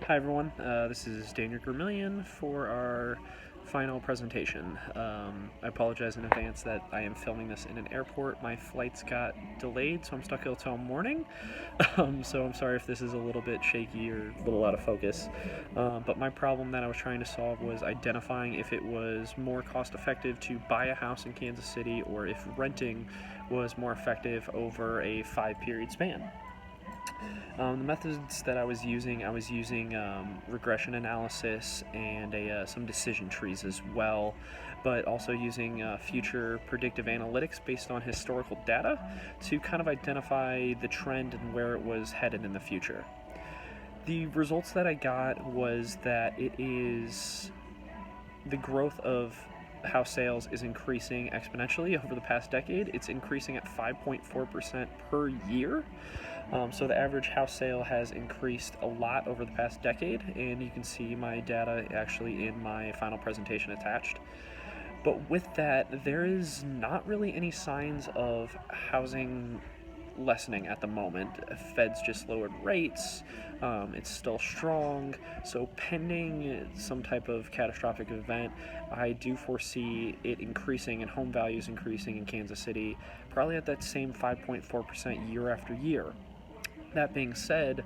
Hi everyone, this is Daniel Vermillion for our final presentation. I apologize in advance that I am filming this in an airport. My flights got delayed, so I'm stuck until morning. So I'm sorry if this is a little bit shaky or a little out of focus. But my problem that I was trying to solve was identifying if it was more cost effective to buy a house in Kansas City or if renting was more effective over a 5-period span. The methods that I was using regression analysis and some decision trees as well, but also using future predictive analytics based on historical data to kind of identify the trend and where it was headed in the future. The results that I got was that the growth of house sales is increasing exponentially over the past decade. It's increasing at 5.4% per year. So the average house sale has increased a lot over the past decade, and you can see my data actually in my final presentation attached. But with that, there is not really any signs of housing lessening at the moment. Fed's just lowered rates. It's still strong. So pending some type of catastrophic event, I do foresee it increasing and home values increasing in Kansas City, probably at that same 5.4% year after year. That being said,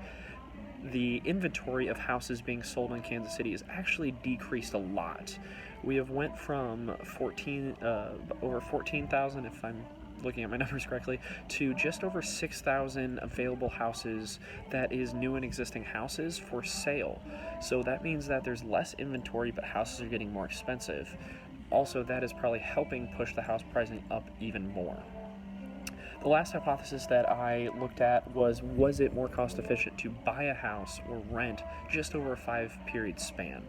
the inventory of houses being sold in Kansas City has actually decreased a lot. We have went from over 14,000, if I'm looking at my numbers correctly, to just over 6,000 available houses that is new and existing houses for sale. So that means that there's less inventory, but houses are getting more expensive. Also, that is probably helping push the house pricing up even more. The last hypothesis that I looked at was it more cost efficient to buy a house or rent just over a 5-period span?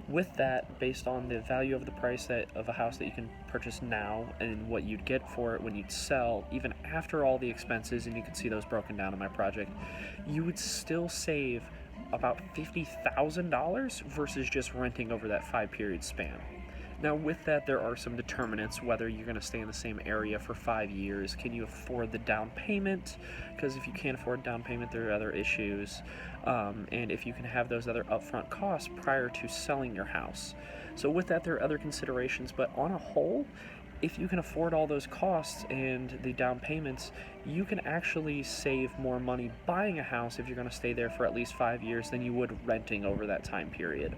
With that, based on the value of the price of a house that you can purchase now and what you'd get for it when you'd sell, even after all the expenses, and you can see those broken down in my project, you would still save about $50,000 versus just renting over that 5-period span. Now with that, there are some determinants, whether you're going to stay in the same area for 5 years. Can you afford the down payment? Because if you can't afford down payment, there are other issues. And if you can have those other upfront costs prior to selling your house. So with that, there are other considerations, but on a whole, if you can afford all those costs and the down payments, you can actually save more money buying a house if you're going to stay there for at least 5 years than you would renting over that time period.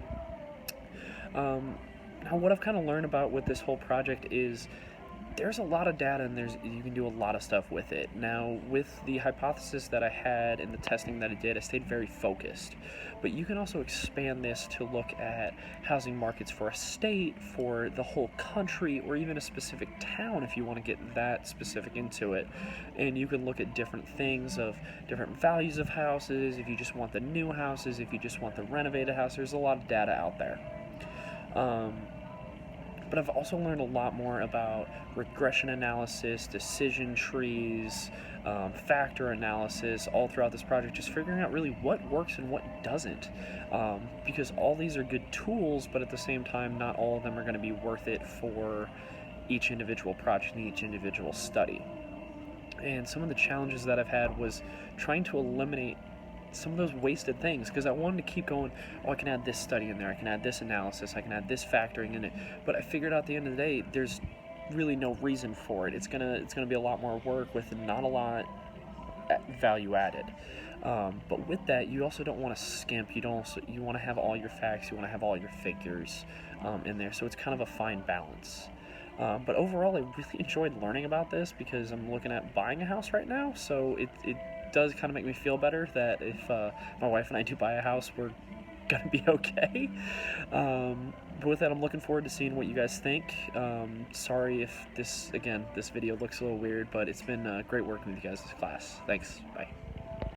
Now, what I've kind of learned about with this whole project is there's a lot of data and you can do a lot of stuff with it. Now, with the hypothesis that I had and the testing that I did, I stayed very focused. But you can also expand this to look at housing markets for a state, for the whole country, or even a specific town if you want to get that specific into it. And you can look at different things of different values of houses, if you just want the new houses, if you just want the renovated house. There's a lot of data out there. But I've also learned a lot more about regression analysis, decision trees, factor analysis all throughout this project, just figuring out really what works and what doesn't. Because all these are good tools, but at the same time, not all of them are going to be worth it for each individual project and each individual study. And some of the challenges that I've had was trying to eliminate some of those wasted things, because I wanted to keep going, I can add this study in there, I can add this analysis, I can add this factoring in it, but I figured out at the end of the day, there's really no reason for it. It's gonna be a lot more work with not a lot value added. But with that, you also don't want to skimp. You want to have all your facts, you want to have all your figures in there, so it's kind of a fine balance. But overall, I really enjoyed learning about this because I'm looking at buying a house right now, so it does kind of make me feel better that if my wife and I do buy a house, we're gonna be okay. But with that, I'm looking forward to seeing what you guys think. Sorry if this video looks a little weird, but it's been great working with you guys in this class. Thanks. Bye.